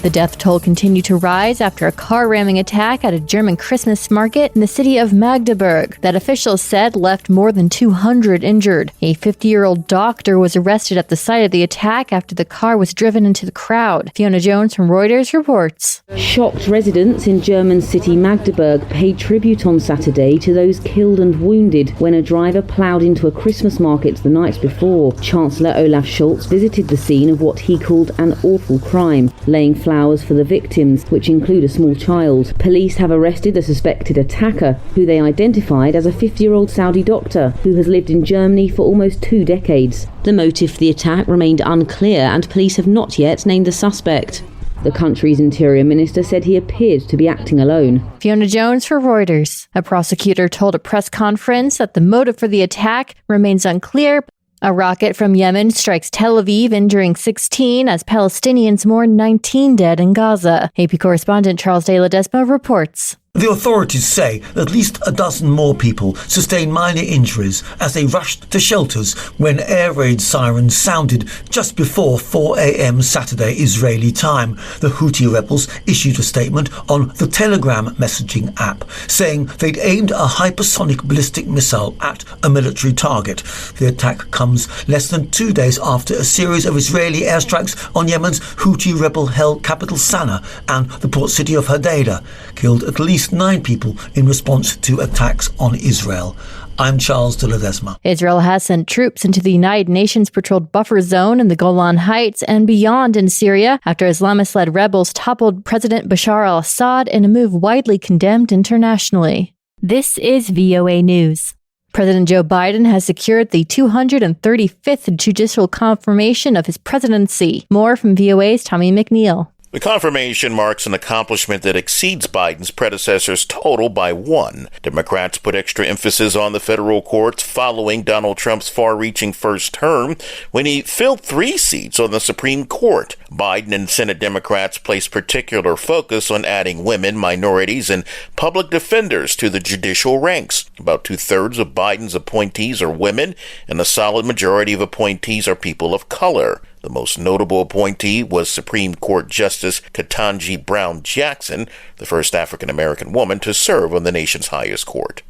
The death toll continued to rise after a car ramming attack at a German Christmas market in the city of Magdeburg that officials said left more than 200 injured. A 50-year-old doctor was arrested at the site of the attack after the car was driven into the crowd. Fiona Jones from Reuters reports. Shocked residents in German city Magdeburg paid tribute on Saturday to those killed and wounded when a driver ploughed into a Christmas market the night before. Chancellor Olaf Scholz visited the scene of what he called an awful crime, laying flowers for the victims, which include a small child. Police have arrested the suspected attacker, who they identified as a 50-year-old Saudi doctor who has lived in Germany for almost 2 decades. The motive for the attack remained unclear, and police have not yet named the suspect. The country's interior minister said he appeared to be acting alone. Fiona Jones for Reuters. A prosecutor told a press conference that the motive for the attack remains unclear. A rocket from Yemen strikes Tel Aviv, injuring 16 as Palestinians mourn 19 dead in Gaza. AP correspondent Charles De Ledesma reports. The authorities say that at least a dozen more people sustained minor injuries as they rushed to shelters when air raid sirens sounded just before 4 a.m. Saturday Israeli time. The Houthi rebels issued a statement on the Telegram messaging app saying they'd aimed a hypersonic ballistic missile at a military target. The attack comes less than 2 days after a series of Israeli airstrikes on Yemen's Houthi-rebel-held capital Sana'a and the port city of Hodeidah killed at least 9 people in response to attacks on Israel. I'm Charles de Ledesma. Israel has sent troops into the United Nations patrolled buffer zone in the Golan Heights and beyond in Syria after Islamist-led rebels toppled President Bashar al-Assad in a move widely condemned internationally. This is VOA News. President Joe Biden has secured the 235th judicial confirmation of his presidency. More from VOA's Tommy McNeil. The confirmation marks an accomplishment that exceeds Biden's predecessor's total by 1. Democrats put extra emphasis on the federal courts following Donald Trump's far-reaching first term when he filled 3 seats on the Supreme Court. Biden and Senate Democrats placed particular focus on adding women, minorities, and public defenders to the judicial ranks. About 2/3 of Biden's appointees are women, and a solid majority of appointees are people of color. The most notable appointee was Supreme Court Justice Ketanji Brown Jackson, the first African-American woman to serve on the nation's highest court.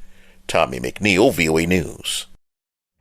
Tommy McNeil, VOA News.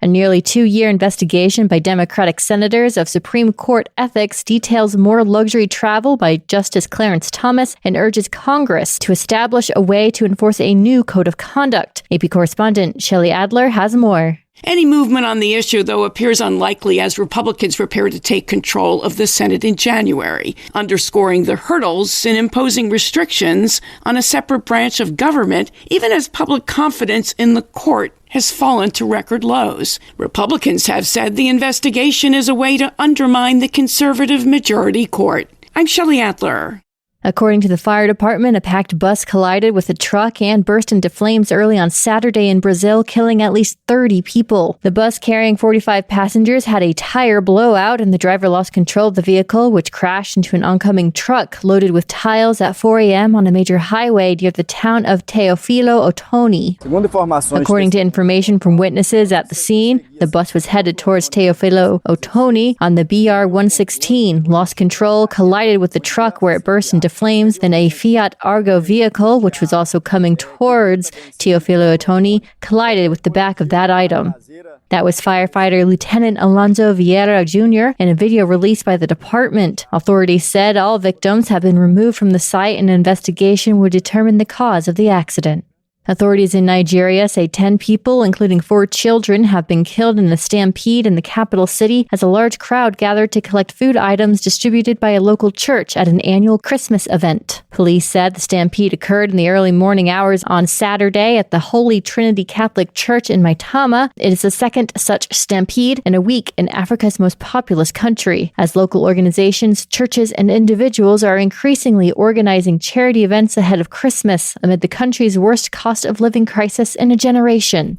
A nearly 2-year investigation by Democratic senators of Supreme Court ethics details more luxury travel by Justice Clarence Thomas and urges Congress to establish a way to enforce a new code of conduct. AP correspondent Shelley Adler has more. Any movement on the issue, though, appears unlikely as Republicans prepare to take control of the Senate in January, underscoring the hurdles in imposing restrictions on a separate branch of government, even as public confidence in the court has fallen to record lows. Republicans have said the investigation is a way to undermine the conservative majority court. I'm Shelley Adler. According to the fire department, a packed bus collided with a truck and burst into flames early on Saturday in Brazil, killing at least 30 people. The bus carrying 45 passengers had a tire blowout, and the driver lost control of the vehicle, which crashed into an oncoming truck loaded with tiles at 4 a.m. on a major highway near the town of Teofilo Otoni. According to information from witnesses at the scene, the bus was headed towards Teofilo Otoni on the BR-116, lost control, collided with the truck where it burst into flames. Then a Fiat Argo vehicle, which was also coming towards Teofilo Otoni, collided with the back of that item. That was firefighter Lieutenant Alonso Vieira Jr. in a video released by the department. Authorities said all victims have been removed from the site and an investigation would determine the cause of the accident. Authorities in Nigeria say 10 people, including 4 children, have been killed in a stampede in the capital city as a large crowd gathered to collect food items distributed by a local church at an annual Christmas event. Police said the stampede occurred in the early morning hours on Saturday at the Holy Trinity Catholic Church in Maitama. It is the second such stampede in a week in Africa's most populous country, as local organizations, churches, and individuals are increasingly organizing charity events ahead of Christmas amid the country's worst cost of living crisis in a generation.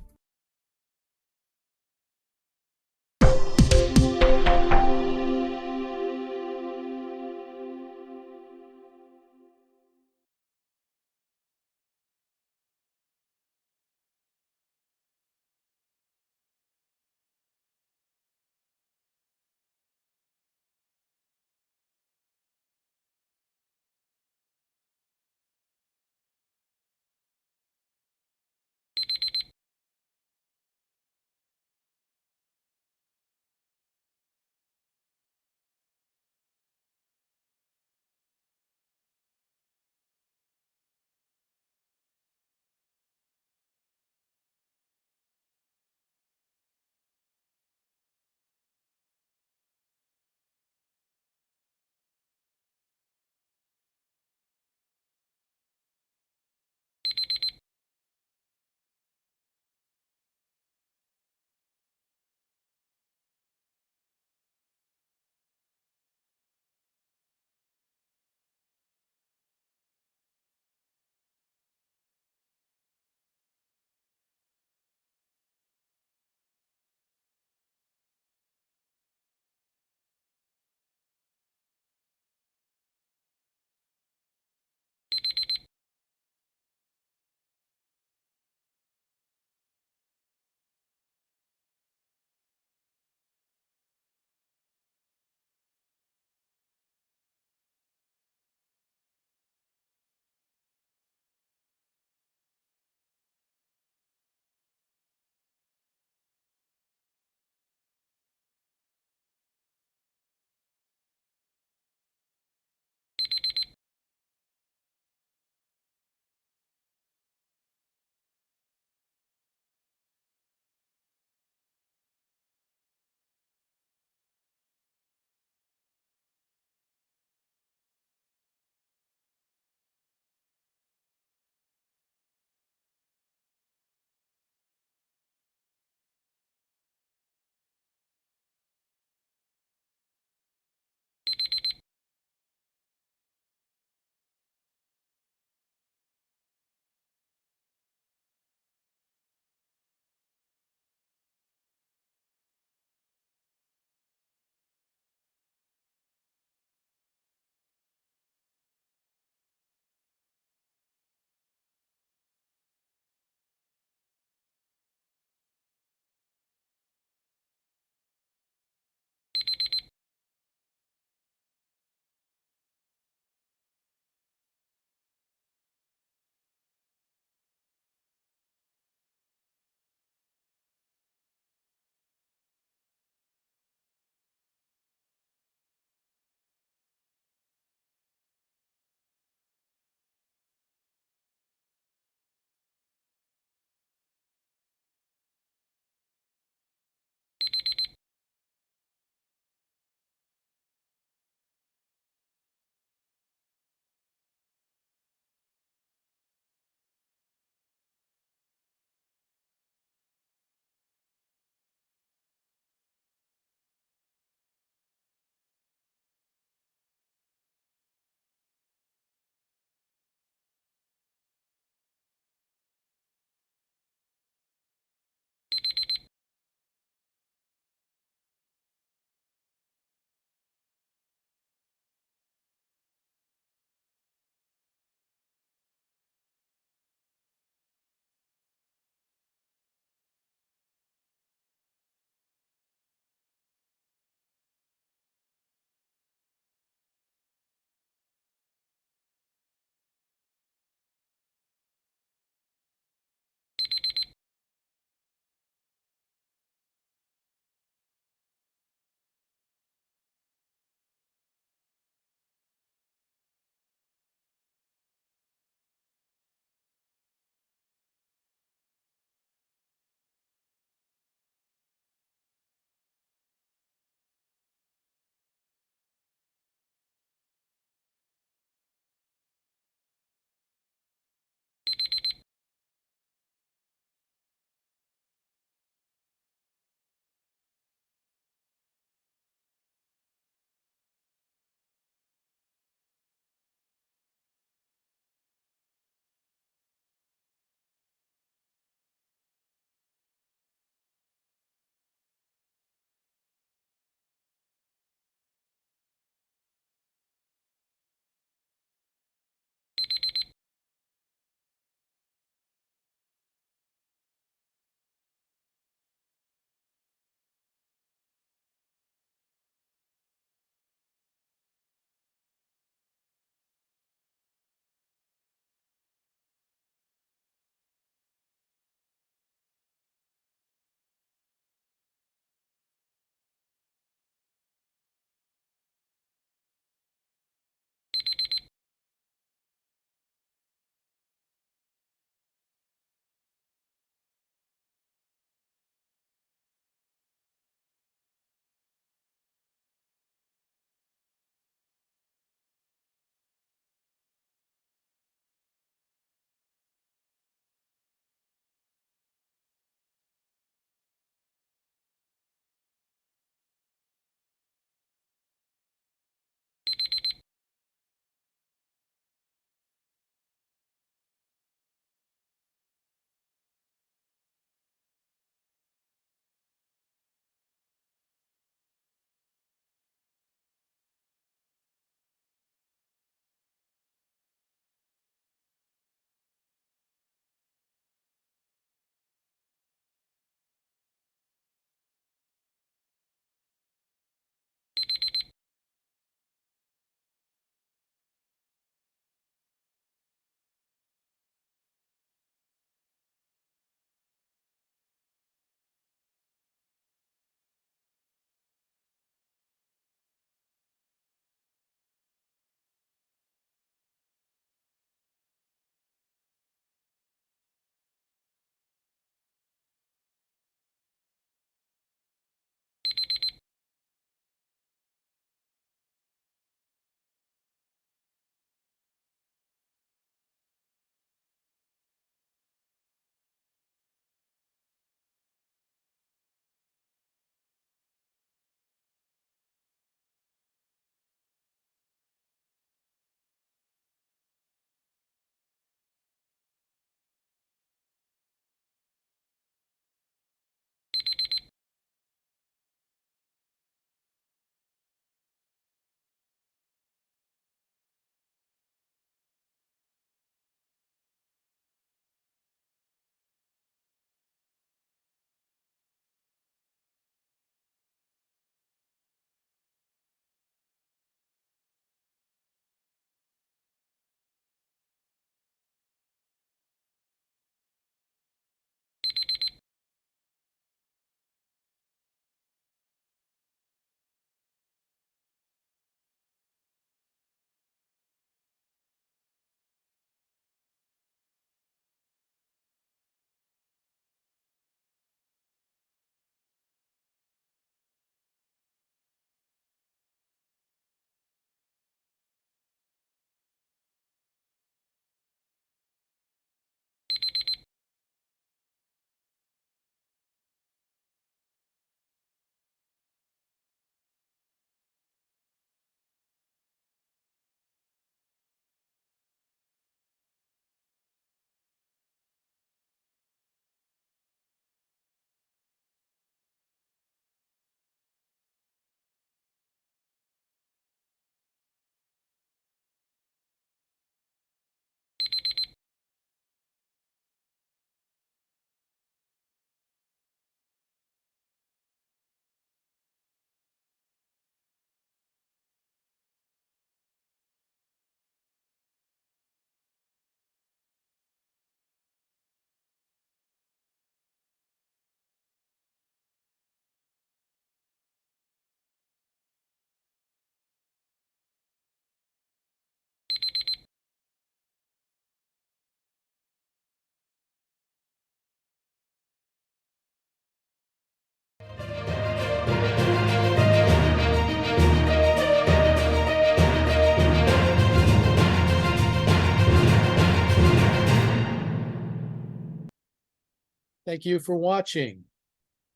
Thank you for watching.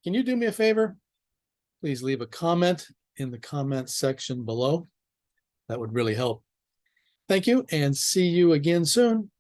Can you do me a favor? Please leave a comment in the comment section below. That would really help. Thank you, and see you again soon.